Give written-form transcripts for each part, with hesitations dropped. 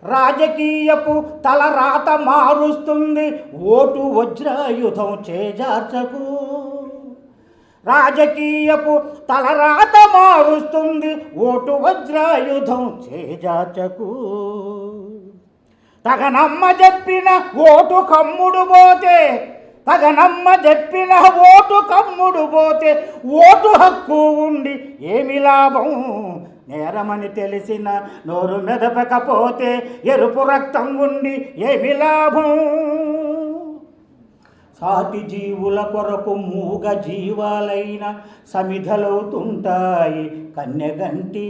రాజకీయపు తలరాత మారుస్తుంది ఓటు వజ్రాయుధం చేజార్చకు. రాజకీయపు తలరాత మారుస్తుంది ఓటు వజ్రాయుధం చేజార్చకు. తగనమ్మ చెప్పిన ఓటు కమ్ముడు పోతే, తగనమ్మ చెప్పిన ఓటు కమ్ముడు పోతే ఓటు హక్కు ఉండి ఏమి లాభం. నేరమని తెలిసిన నోరు మెదపకపోతే ఎరుపు రక్తం ఉండి ఏమి లాభం. సాటి జీవుల కొరకు మూగ జీవాలైన సమిధలవుతుంటాయి కన్యగంటి.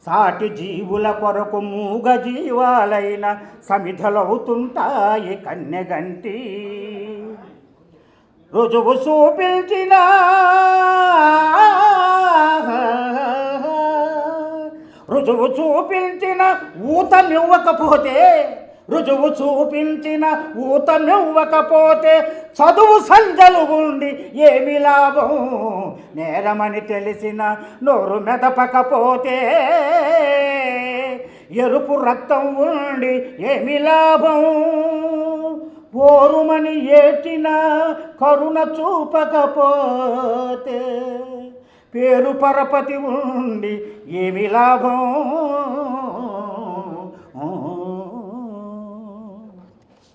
సాటి జీవుల కొరకు మూగ జీవాలైన సమిధలవుతుంటాయి కన్యగంటి. రుజువు చూపించిన రుజువు చూపించిన ఊతమివ్వకపోతే, రుజువు చూపించిన ఊతమివ్వకపోతే చదువు సంజలు ఉండి ఏమి లాభం. నేరమని తెలిసిన నోరు మెదపకపోతే ఎరుపు రక్తం ఉండి ఏమి లాభం. ఓరుమని ఏటిన కరుణ చూపకపోతే పేరు పరపతి ఉండి ఏమి లాభం.